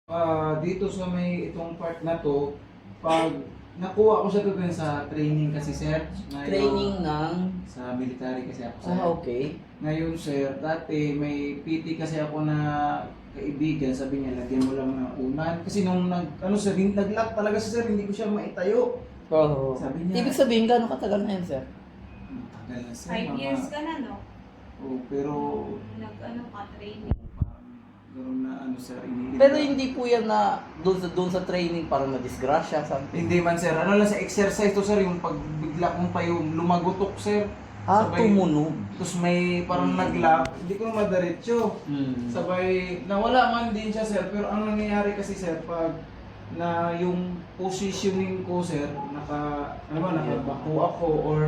Dito sa may itong part na to, pag nakuha ko siya doon sa training kasi sir. Ngayon, Training ng... sa military kasi ako sir. okay. Ngayon sir, dati may PT kasi ako na kaibigan, sabi niya lagyan mo lang ng unan. Kasi nung sir, nag-lock talaga siya sir, hindi ko siya maitayo. Oo. Sabi niya, Ibig sabihin, gano'ng katagal na yan, sir? Tagal na sir. 5 years ka na, no? Oo, pero Nag-ano ka, training. gano'n na sir, Pero hindi po yan na doon sa training parang na-disgrasya, something. Hindi man sir, ano lang sa exercise to sir, yung pag bigla kong payong lumagutok sir. Tumunog. Tapos may parang nag-lock, hindi ko madiretso. Hmm. Sabay, nawala man din siya sir, pero ang nangyayari kasi sir, pag na yung positioning ko sir, nakabako ako or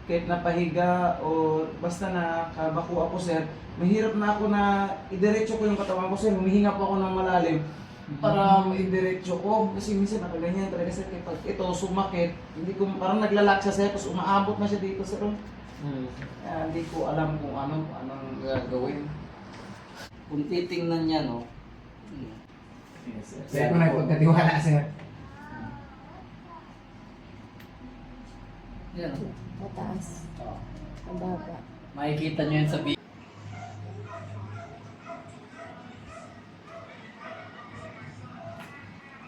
kahit napahiga o basta nakabako ako sir, mahirap na ako na idiretso ko yung katawan ko sir, humihinga po ako ng malalim para maidiretso ko kasi minsan nakaganyan talaga sir, kapag ito sumakit, hindi ko parang naglalak siya sir, tapos umaabot na siya dito sir. Kaya hindi ko alam kung anong gagawin. Kung titingnan niya, no? Yes, sir. Sir, kung nagpagkatiwala, sir. Yan. Mataas. Oh. Ang baba. Makikita niyo yan sa video.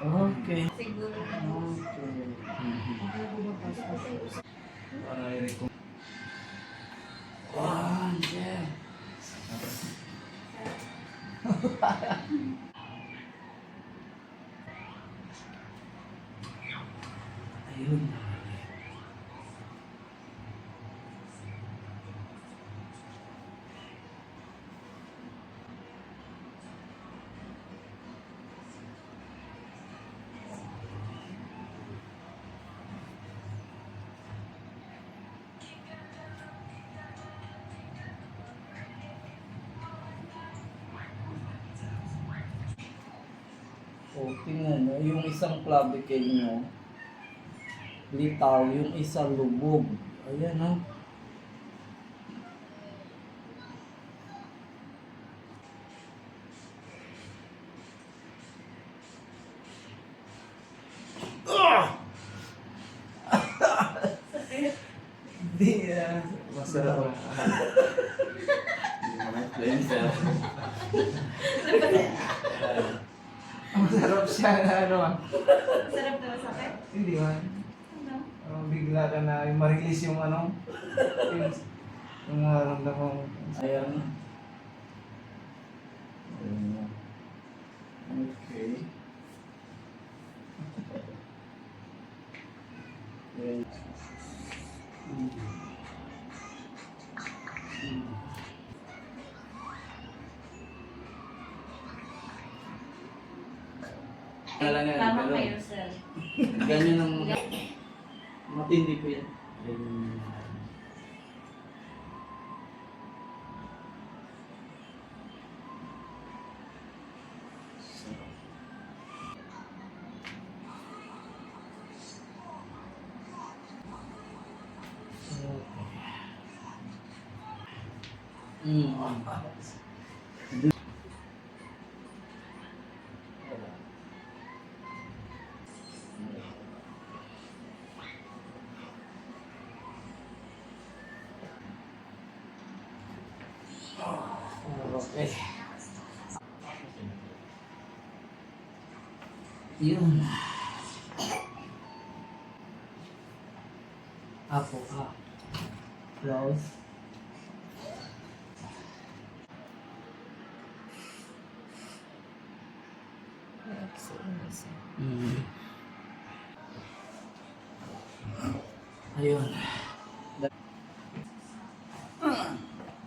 Okay. Siguro. Okay. Yeah. Ayun. O, tingnan nyo, yung isang clavicle nyo, litaw, yung isa lubog. Ayan, ha? Hindi, masarap. Masarap siya na Sarap na masakit? hindi man. Ano? Bigla ka na ma-release yung yung nararamdaman mo. Ayan. Ayan. Okay. Ayan. Kailangan yan, Tama pero kayo, sir. ganyan ang matindi po yan. Okay. Yun. Apo ka. Close. Ayun.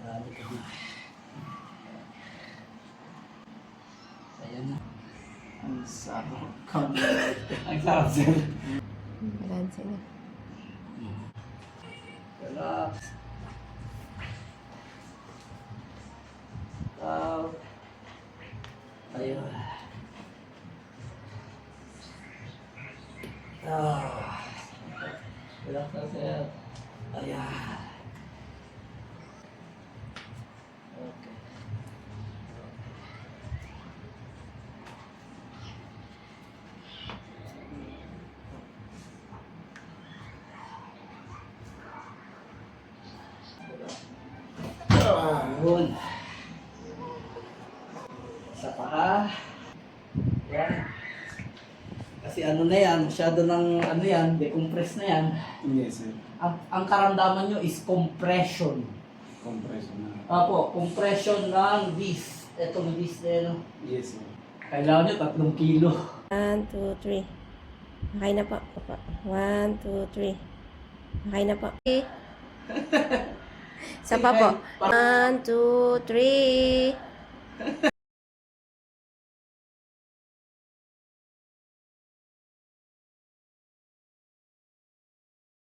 Dali ka na. Ayan na. Ang sarap. Ang sarap, sir. Balanse na. Relax. Out. Ayun. Relax na, sir. Ayan. Okay. Yun. Sa paa. Yan. Kasi ano na yan, masyado ng ano yan, decompress na yan. Yes, sir. Ang karamdaman nyo is compression. Compression na. Apo, compression ng disc. Itong disc na yan. Yes, sir. Kailangan nyo 3 kilo. 1, 2, 3. Okay na po. Opo. 1, 2, 3. Okay na po. Isa pa po. 1, 2, 3.